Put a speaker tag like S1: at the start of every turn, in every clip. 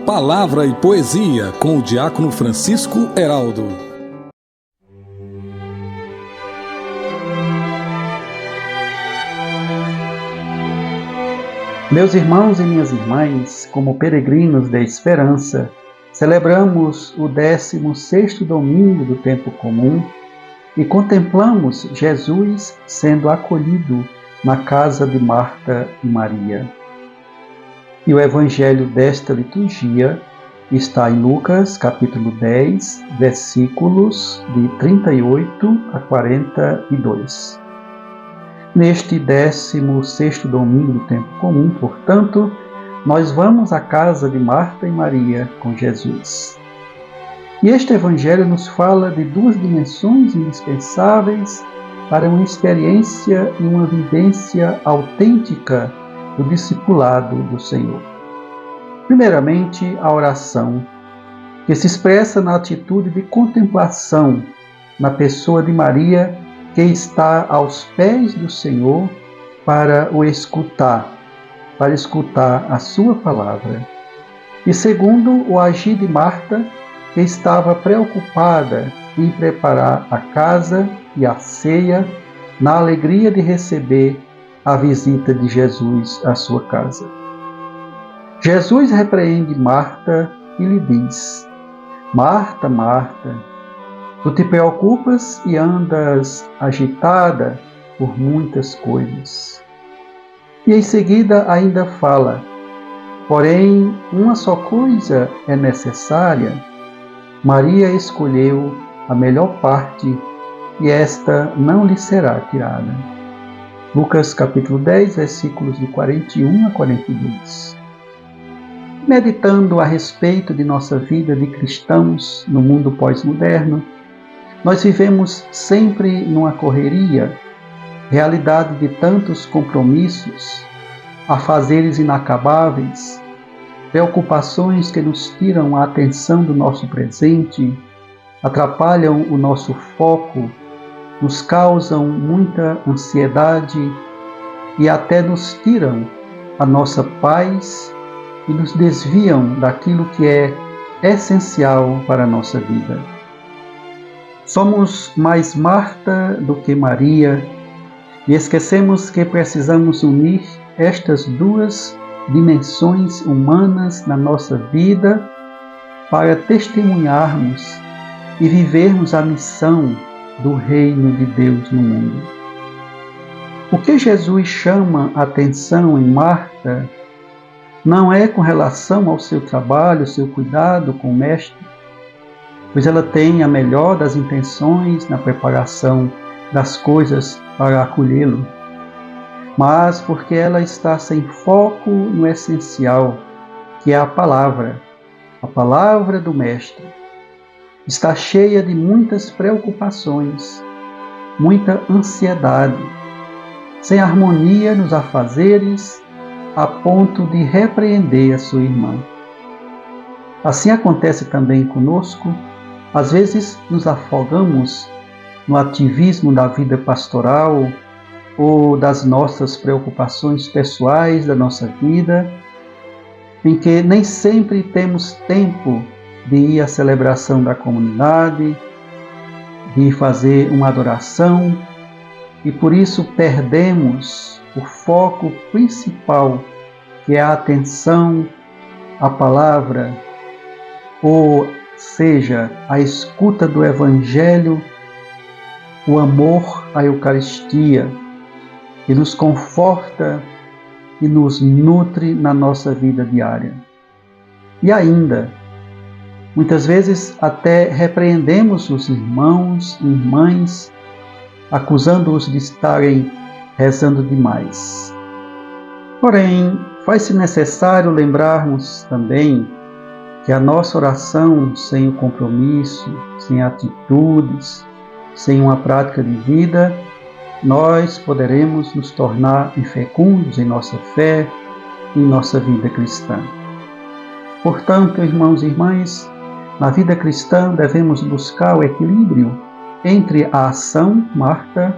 S1: Palavra e Poesia, com o diácono Francisco Heraldo.
S2: Meus irmãos e minhas irmãs, como peregrinos da esperança, celebramos o 16º domingo do tempo comum e contemplamos Jesus sendo acolhido na casa de Marta e Maria. E o evangelho desta liturgia está em Lucas, capítulo 10, versículos de 38 a 42. Neste 16º domingo do tempo comum, portanto, nós vamos à casa de Marta e Maria com Jesus. E este evangelho nos fala de duas dimensões indispensáveis para uma experiência e uma vivência autêntica do discipulado do Senhor. Primeiramente, a oração, que se expressa na atitude de contemplação na pessoa de Maria, que está aos pés do Senhor para o escutar, para escutar a sua palavra. E segundo, o agir de Marta, que estava preocupada em preparar a casa e a ceia, na alegria de receber a visita de Jesus à sua casa. Jesus repreende Marta e lhe diz: Marta, Marta, tu te preocupas e andas agitada por muitas coisas. E em seguida ainda fala: porém, uma só coisa é necessária. Maria escolheu a melhor parte e esta não lhe será tirada. Lucas capítulo 10, versículos de 41 a 42. Meditando a respeito de nossa vida de cristãos no mundo pós-moderno, nós vivemos sempre numa correria, realidade de tantos compromissos, afazeres inacabáveis, preocupações que nos tiram a atenção do nosso presente, atrapalham o nosso foco, nos causam muita ansiedade e até nos tiram a nossa paz e nos desviam daquilo que é essencial para a nossa vida. Somos mais Marta do que Maria e esquecemos que precisamos unir estas duas dimensões humanas na nossa vida para testemunharmos e vivermos a missão do reino de Deus no mundo. O que Jesus chama a atenção em Marta não é com relação ao seu trabalho, ao seu cuidado com o Mestre, pois ela tem a melhor das intenções na preparação das coisas para acolhê-lo, mas porque ela está sem foco no essencial, que é a palavra do Mestre. Está cheia de muitas preocupações, muita ansiedade, sem harmonia nos afazeres, a ponto de repreender a sua irmã. Assim acontece também conosco. Às vezes nos afogamos no ativismo da vida pastoral ou das nossas preocupações pessoais da nossa vida, em que nem sempre temos tempo de ir à celebração da comunidade, de fazer uma adoração, e por isso perdemos o foco principal, que é a atenção à palavra, ou seja, a escuta do Evangelho, o amor à Eucaristia, que nos conforta e nos nutre na nossa vida diária. E ainda, muitas vezes até repreendemos os irmãos e irmãs, acusando-os de estarem rezando demais. Porém, faz-se necessário lembrarmos também que a nossa oração sem o compromisso, sem atitudes, sem uma prática de vida, nós poderemos nos tornar infecundos em nossa fé e em nossa vida cristã. Portanto, irmãos e irmãs, na vida cristã devemos buscar o equilíbrio entre a ação, Marta,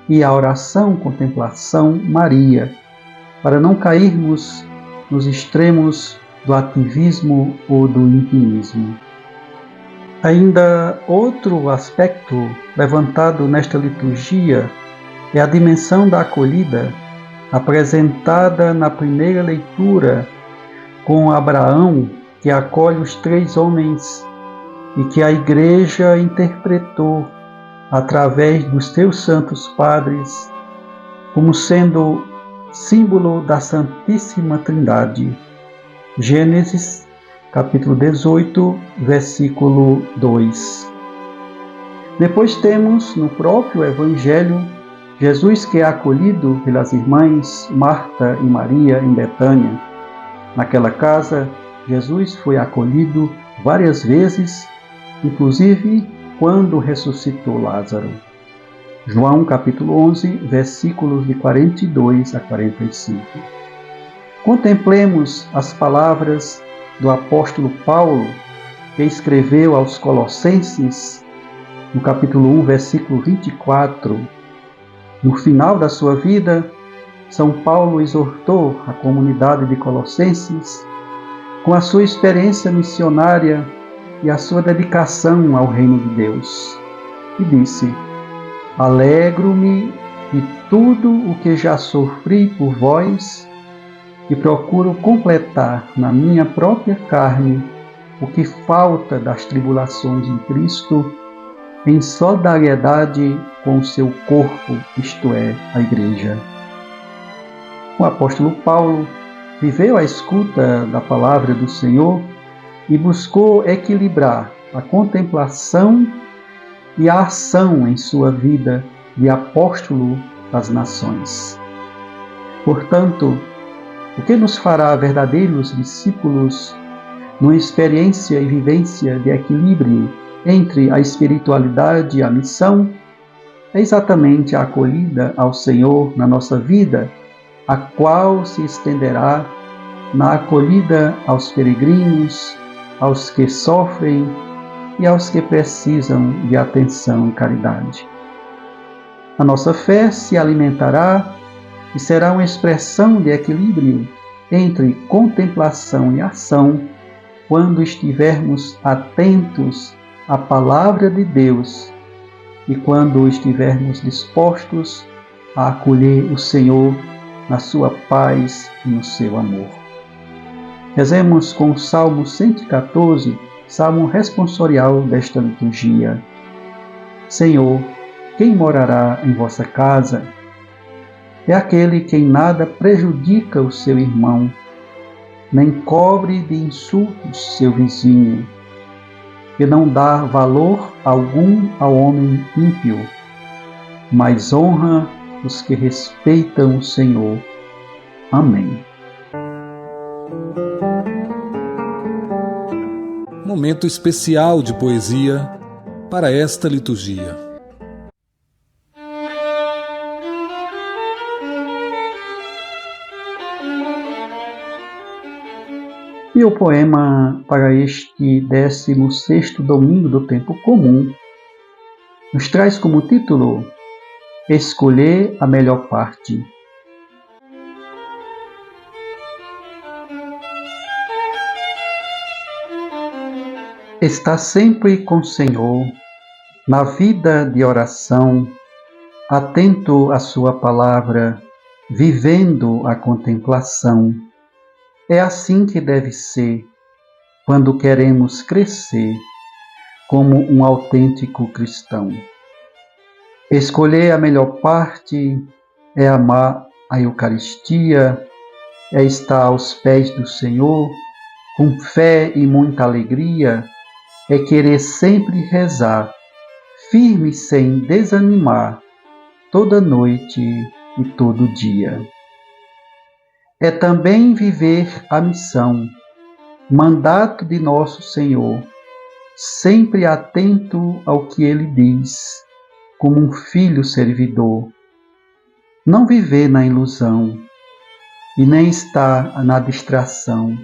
S2: e a oração, contemplação, Maria, para não cairmos nos extremos do ativismo ou do intimismo. Ainda outro aspecto levantado nesta liturgia é a dimensão da acolhida, apresentada na primeira leitura com Abraão, que acolhe os 3 homens e que a Igreja interpretou através dos seus santos padres como sendo símbolo da Santíssima Trindade. Gênesis, capítulo 18, versículo 2. Depois temos no próprio Evangelho Jesus que é acolhido pelas irmãs Marta e Maria em Betânia. Naquela casa, Jesus foi acolhido várias vezes, inclusive quando ressuscitou Lázaro. João capítulo 11, versículos de 42 a 45. Contemplemos as palavras do apóstolo Paulo, que escreveu aos Colossenses, no capítulo 1, versículo 24. No final da sua vida, São Paulo exortou a comunidade de Colossenses com a sua experiência missionária e a sua dedicação ao reino de Deus. E disse: alegro-me de tudo o que já sofri por vós e procuro completar na minha própria carne o que falta das tribulações em Cristo, em solidariedade com o seu corpo, isto é, a Igreja. O apóstolo Paulo viveu a escuta da palavra do Senhor e buscou equilibrar a contemplação e a ação em sua vida de apóstolo das nações. Portanto, o que nos fará verdadeiros discípulos numa experiência e vivência de equilíbrio entre a espiritualidade e a missão é exatamente a acolhida ao Senhor na nossa vida, a qual se estenderá na acolhida aos peregrinos, aos que sofrem e aos que precisam de atenção e caridade. A nossa fé se alimentará e será uma expressão de equilíbrio entre contemplação e ação quando estivermos atentos à palavra de Deus e quando estivermos dispostos a acolher o Senhor na sua paz e no seu amor. Rezemos com o Salmo 114, Salmo responsorial desta liturgia. Senhor, quem morará em vossa casa? É aquele que em nada prejudica o seu irmão, nem cobre de insultos seu vizinho, que não dá valor algum ao homem ímpio, mas honra os que respeitam o Senhor. Amém.
S1: Momento especial de poesia para esta liturgia.
S2: E o poema para este 16º domingo do tempo comum nos traz como título Escolher a melhor parte. Está sempre com o Senhor, na vida de oração, atento à sua palavra, vivendo a contemplação. É assim que deve ser, quando queremos crescer como um autêntico cristão. Escolher a melhor parte é amar a Eucaristia, é estar aos pés do Senhor, com fé e muita alegria, é querer sempre rezar, firme sem desanimar, toda noite e todo dia. É também viver a missão, mandato de nosso Senhor, sempre atento ao que Ele diz, como um filho servidor. Não viver na ilusão e nem estar na distração,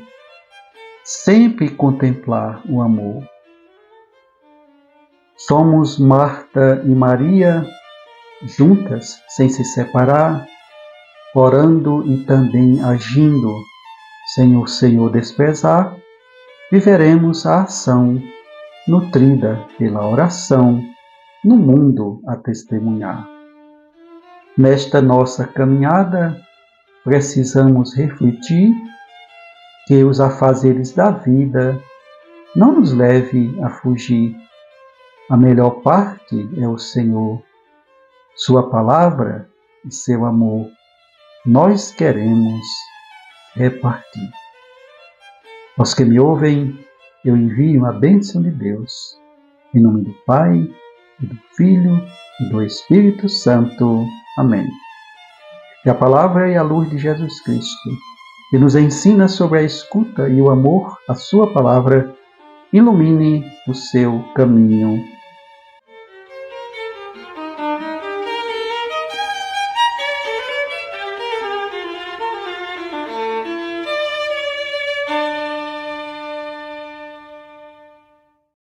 S2: sempre contemplar o amor. Somos Marta e Maria, juntas, sem se separar, orando e também agindo, Sem o Senhor desprezar, viveremos a ação nutrida pela oração no mundo a testemunhar. Nesta nossa caminhada, precisamos refletir que os afazeres da vida não nos levem a fugir. A melhor parte é o Senhor, Sua palavra e seu amor. Nós queremos repartir. Aos que me ouvem, eu envio a bênção de Deus. Em nome do Pai, e do Filho, e do Espírito Santo. Amém. Que a palavra e a luz de Jesus Cristo, que nos ensina sobre a escuta e o amor à sua palavra, ilumine o seu caminho.